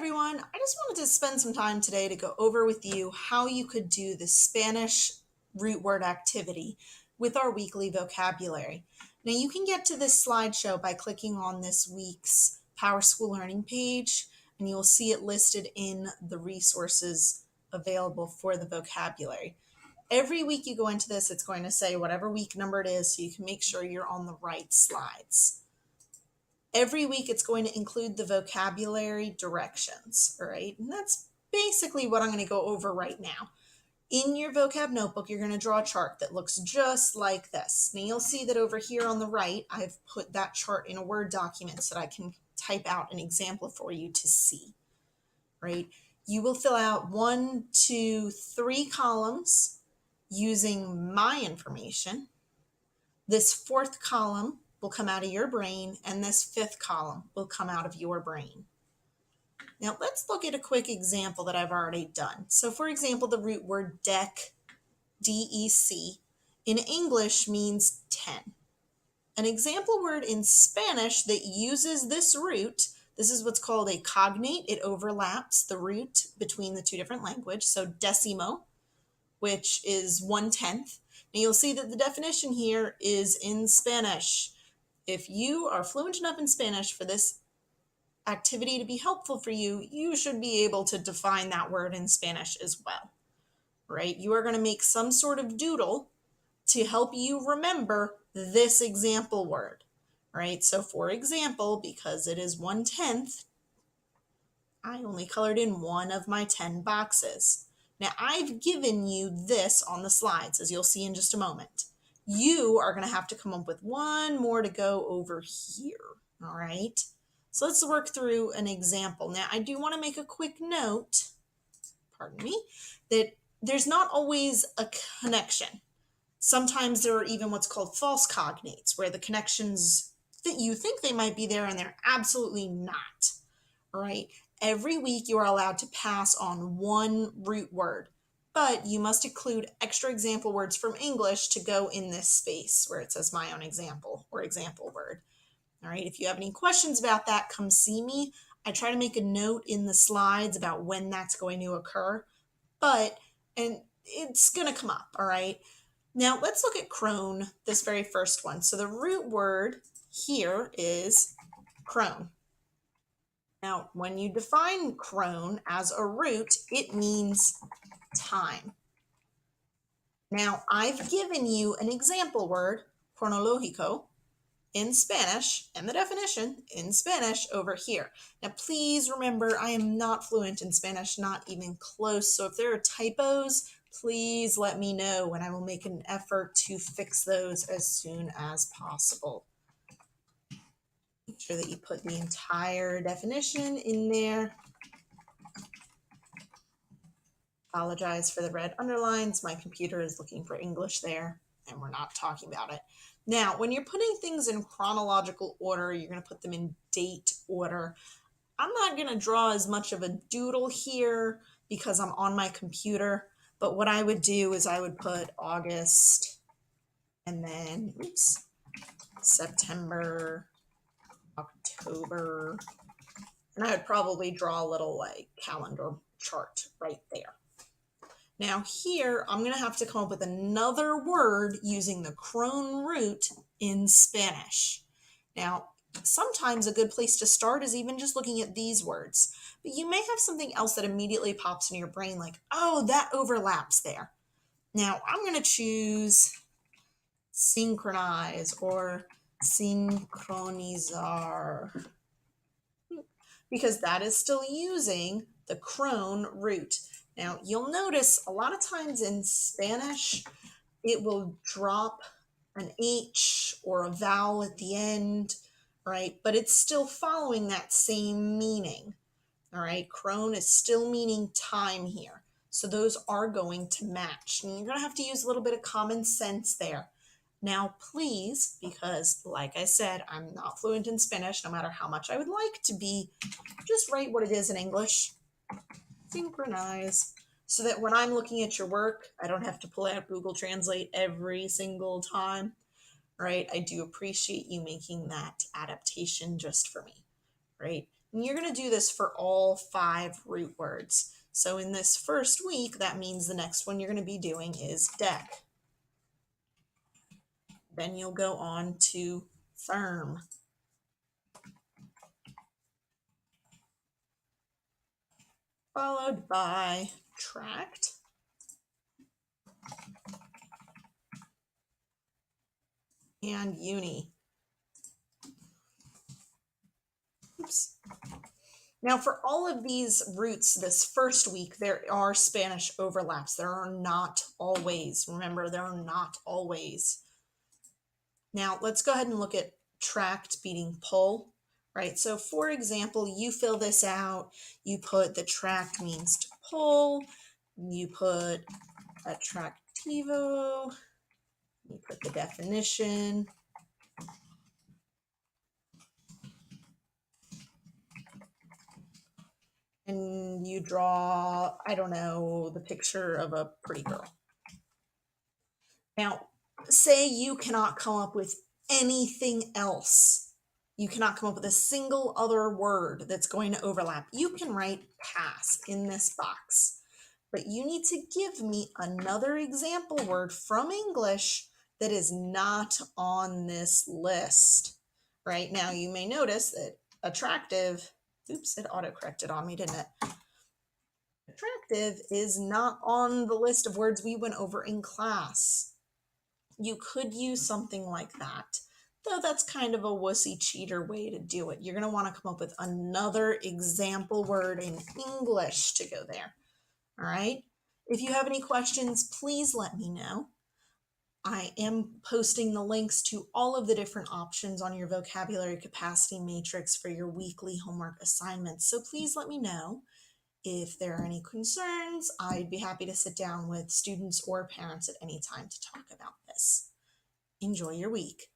everyone, I just wanted to spend some time today to go over with you how you could do the Spanish root word activity with our weekly vocabulary. Now you can get to this slideshow by clicking on this week's Power School Learning page, and you'll see it listed in the resources available for the vocabulary. Every week you go into this, it's going to say whatever week number it is so you can make sure you're on the right slides. Every week it's going to include the vocabulary directions, all right? And that's basically what I'm going to go over right now. In your vocab notebook, you're going to draw a chart that looks just like this. Now you'll see that over here on the right, I've put that chart in a Word document so that I can type out an example for you to see, right? You will fill out 1, 2, 3 columns using my information. This fourth column will come out of your brain, and this fifth column will come out of your brain. Now let's look at a quick example that I've already done. So for example, the root word DEC, D-E-C, in English means 10. An example word in Spanish that uses this root, this is what's called a cognate. It overlaps the root between the two different languages. So decimo, which is 1/10. Now you'll see that the definition here is in Spanish. If you are fluent enough in Spanish for this activity to be helpful for you, you should be able to define that word in Spanish as well, right? You are going to make some sort of doodle to help you remember this example word, right? So for example, because it is 1/10, I only colored in one of my 10 boxes. Now I've given you this on the slides, as you'll see in just a moment. You are going to have to come up with one more to go over here, all right? So let's work through an example. Now I do want to make a quick note, pardon me, that there's not always a connection. Sometimes there are even what's called false cognates, where the connections that you think they might be there and they're absolutely not, all right? Every week you are allowed to pass on one root word, but you must include extra example words from English to go in this space where it says my own example or example word. All right, if you have any questions about that, come see me. I try to make a note in the slides about when that's going to occur, and it's going to come up, all right? Now let's look at crone, this very first one. So the root word here is crone. Now, when you define crone as a root, it means time. Now, I've given you an example word, cronológico, in Spanish, and the definition in Spanish over here. Now, please remember, I am not fluent in Spanish, not even close. So if there are typos, please let me know, and I will make an effort to fix those as soon as possible. Make sure that you put the entire definition in there. Apologize for the red underlines. My computer is looking for English there, and we're not talking about it. Now, when you're putting things in chronological order, you're going to put them in date order. I'm not going to draw as much of a doodle here because I'm on my computer, but what I would do is I would put August and then, September, October, and I would probably draw a little like calendar chart right there. Now here, I'm going to have to come up with another word using the crone root in Spanish. Now, sometimes a good place to start is even just looking at these words, but you may have something else that immediately pops in your brain like, oh, that overlaps there. Now, I'm going to choose synchronize or synchronizar, because that is still using the crone root. Now, you'll notice a lot of times in Spanish, it will drop an H or a vowel at the end, right? But it's still following that same meaning, all right? Crone is still meaning time here. So those are going to match. And you're going to have to use a little bit of common sense there. Now, please, because like I said, I'm not fluent in Spanish, no matter how much I would like to be, just write what it is in English. Synchronize, so that when I'm looking at your work, I don't have to pull out Google Translate every single time, right? I do appreciate you making that adaptation just for me, right? And you're going to do this for all 5 root words. So in this first week, that means the next one you're going to be doing is deck. Then you'll go on to therm. Followed by tract. And uni. Oops. Now for all of these roots this first week, there are Spanish overlaps. There are not always. Remember, there are not always. Now let's go ahead and look at tract beating pull, right? So for example, you fill this out, you put the tract means to pull, you put attractivo, you put the definition, and you draw, I don't know, the picture of a pretty girl. Now, say you cannot come up with anything else. You cannot come up with a single other word that's going to overlap. You can write pass in this box, but you need to give me another example word from English that is not on this list. Right now, you may notice that attractive, oops, it auto-corrected on me, didn't it? Attractive is not on the list of words we went over in class. You could use something like that, though that's kind of a wussy cheater way to do it. You're going to want to come up with another example word in English to go there. All right. If you have any questions, please let me know. I am posting the links to all of the different options on your vocabulary capacity matrix for your weekly homework assignments. So please let me know. If there are any concerns, I'd be happy to sit down with students or parents at any time to talk about this. Enjoy your week.